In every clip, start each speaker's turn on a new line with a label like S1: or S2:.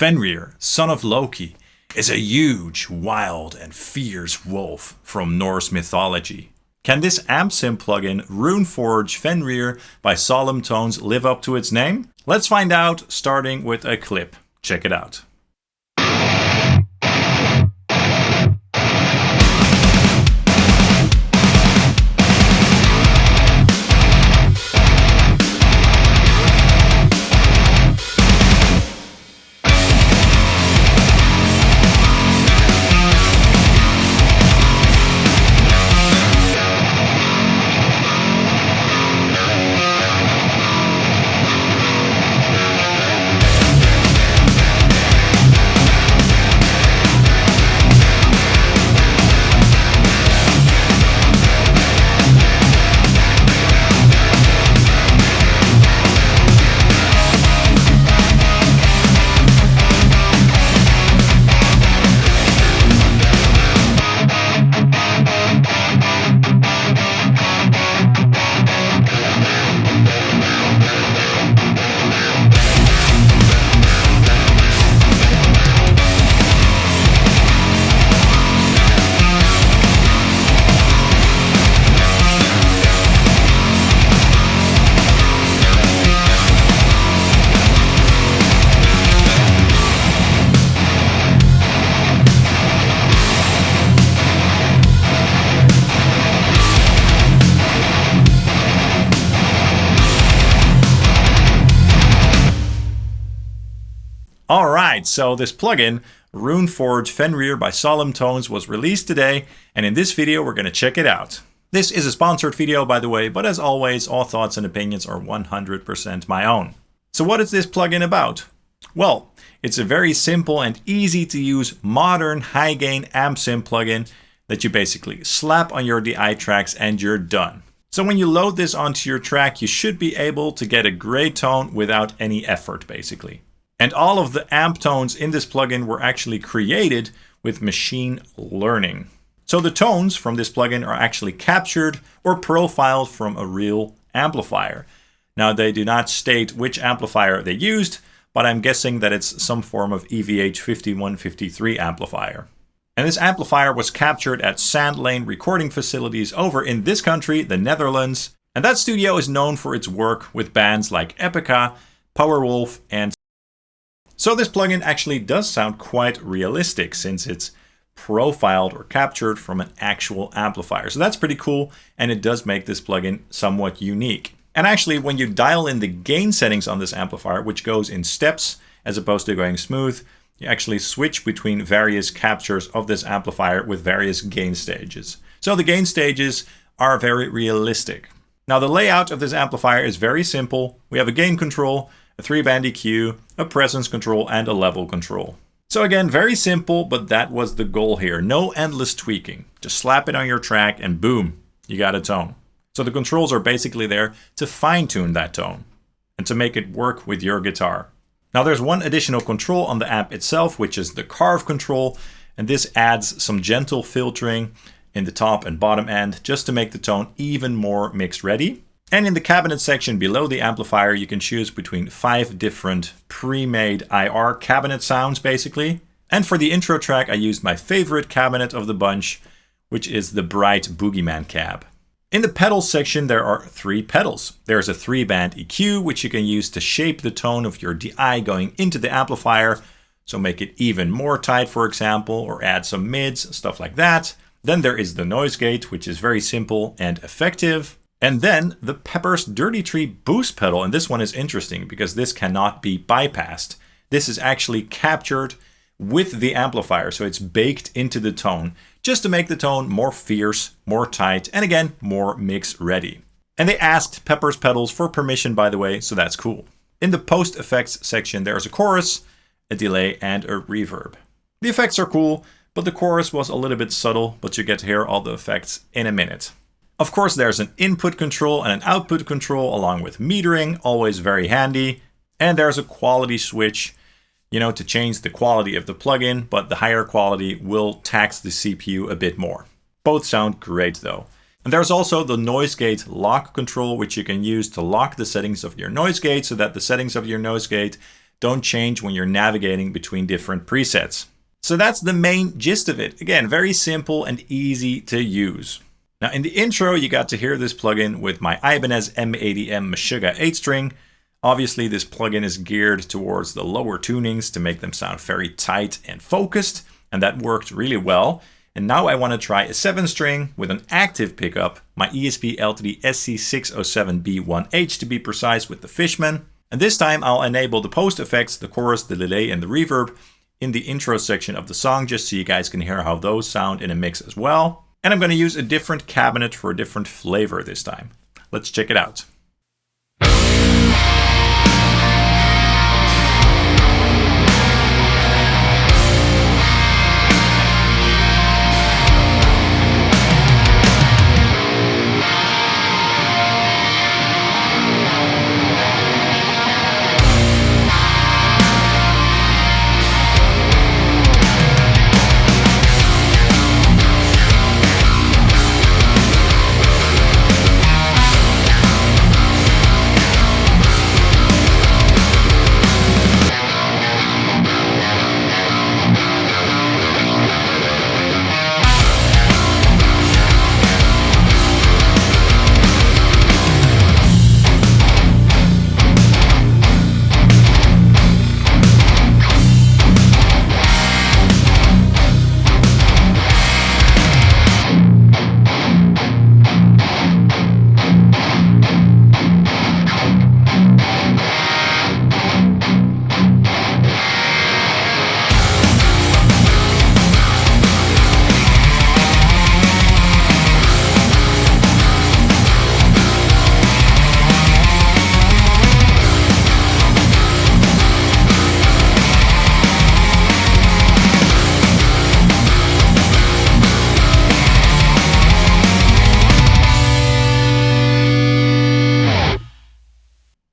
S1: Fenrir, son of Loki, is a huge, wild, and fierce wolf from Norse mythology. Can this amp sim plugin Runeforge Fenrir by Solemn Tones live up to its name? Let's find out, starting with a clip. Check it out. Alright, so this plugin, Runeforge Fenrir by Solemn Tones, was released today, and in this video we're going to check it out. This is a sponsored video, by the way, but as always, all thoughts and opinions are 100% my own. So what is this plugin about? Well, it's a very simple and easy to use modern high-gain amp sim plugin that you basically slap on your DI tracks and you're done. So when you load this onto your track, you should be able to get a great tone without any effort, basically. And all of the amp tones in this plugin were actually created with machine learning. So the tones from this plugin are actually captured or profiled from a real amplifier. Now they do not state which amplifier they used, but I'm guessing that it's some form of EVH 5153 amplifier. And this amplifier was captured at Sandlane recording facilities over in this country, the Netherlands. And that studio is known for its work with bands like Epica, Powerwolf, and so this plugin actually does sound quite realistic since it's profiled or captured from an actual amplifier. So that's pretty cool, and it does make this plugin somewhat unique. And actually, when you dial in the gain settings on this amplifier, which goes in steps as opposed to going smooth, you actually switch between various captures of this amplifier with various gain stages. So the gain stages are very realistic. Now the layout of this amplifier is very simple. We have a gain control, a 3-band EQ, a presence control, and a level control. So again, very simple, but that was the goal here. No endless tweaking. Just slap it on your track and boom, you got a tone. So the controls are basically there to fine-tune that tone and to make it work with your guitar. Now there's one additional control on the amp itself, which is the carve control, and this adds some gentle filtering in the top and bottom end just to make the tone even more mix ready. And in the cabinet section below the amplifier, you can choose between 5 different pre-made IR cabinet sounds, basically. And for the intro track, I used my favorite cabinet of the bunch, which is the Bright Boogeyman cab. In the pedals section, there are 3 pedals. There's a 3-band EQ, which you can use to shape the tone of your DI going into the amplifier, so make it even more tight, for example, or add some mids, stuff like that. Then there is the noise gate, which is very simple and effective. And then the Pepper's Dirty Tree boost pedal, and this one is interesting because this cannot be bypassed. This is actually captured with the amplifier, so it's baked into the tone, just to make the tone more fierce, more tight, and again, more mix ready. And they asked Pepper's pedals for permission, by the way, so that's cool. In the post effects section, there's a chorus, a delay, and a reverb. The effects are cool, but the chorus was a little bit subtle, but you get to hear all the effects in a minute. Of course, there's an input control and an output control along with metering, always very handy. And there's a quality switch, to change the quality of the plugin, but the higher quality will tax the CPU a bit more. Both sound great though. And there's also the noise gate lock control, which you can use to lock the settings of your noise gate so that the settings of your noise gate don't change when you're navigating between different presets. So that's the main gist of it. Again, very simple and easy to use. Now in the intro, you got to hear this plugin with my Ibanez M80M Meshuggah 8-string. Obviously, this plugin is geared towards the lower tunings to make them sound very tight and focused, and that worked really well. And now I want to try a 7-string with an active pickup, my ESP LTD SC607B1H to be precise, with the Fishman. And this time I'll enable the post effects, the chorus, the delay, and the reverb in the intro section of the song, just so you guys can hear how those sound in a mix as well. And I'm going to use a different cabinet for a different flavor this time. Let's check it out.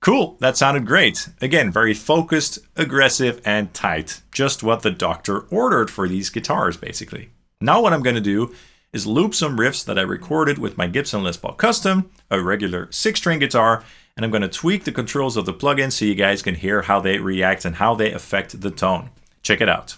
S1: Cool, that sounded great. Again, very focused, aggressive, and tight. Just what the doctor ordered for these guitars, basically. Now what I'm going to do is loop some riffs that I recorded with my Gibson Les Paul Custom, a regular 6-string guitar, and I'm going to tweak the controls of the plugin so you guys can hear how they react and how they affect the tone. Check it out.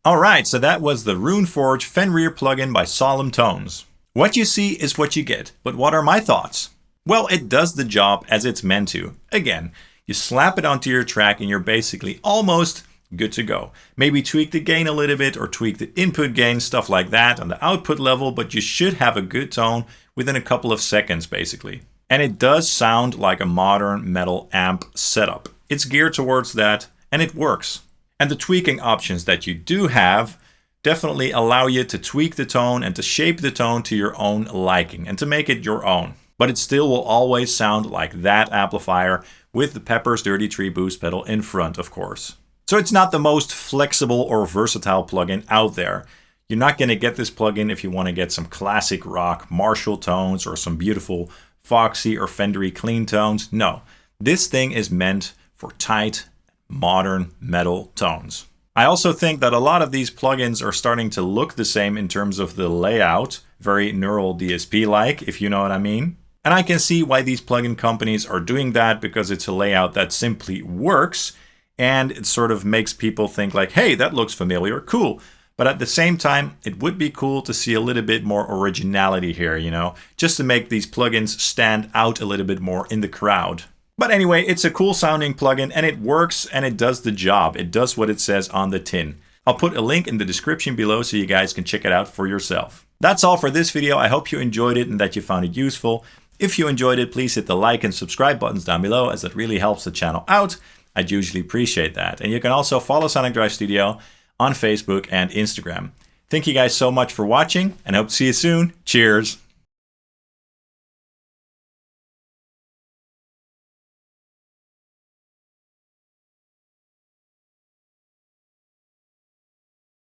S1: Alright, so that was the Runeforge Fenrir plugin by Solemn Tones. What you see is what you get, but what are my thoughts? Well, it does the job as it's meant to. Again, you slap it onto your track and you're basically almost good to go. Maybe tweak the gain a little bit or tweak the input gain, stuff like that on the output level, but you should have a good tone within a couple of seconds basically. And it does sound like a modern metal amp setup. It's geared towards that and it works. And the tweaking options that you do have definitely allow you to tweak the tone and to shape the tone to your own liking and to make it your own. But it still will always sound like that amplifier with the Pepper's Dirty Tree boost pedal in front, of course. So it's not the most flexible or versatile plugin out there. You're not going to get this plugin if you want to get some classic rock Marshall tones or some beautiful Foxy or Fendery clean tones. No, this thing is meant for tight, modern metal tones. I also think that a lot of these plugins are starting to look the same in terms of the layout, very Neural DSP-like, if you know what I mean. And I can see why these plugin companies are doing that, because it's a layout that simply works and it sort of makes people think like, hey, that looks familiar, cool. But at the same time, it would be cool to see a little bit more originality here, you know, just to make these plugins stand out a little bit more in the crowd. But anyway, it's a cool sounding plugin and it works and it does the job. It does what it says on the tin. I'll put a link in the description below so you guys can check it out for yourself. That's all for this video. I hope you enjoyed it and that you found it useful. If you enjoyed it, please hit the like and subscribe buttons down below, as that really helps the channel out. I'd usually appreciate that. And you can also follow Sonic Drive Studio on Facebook and Instagram. Thank you guys so much for watching and hope to see you soon. Cheers!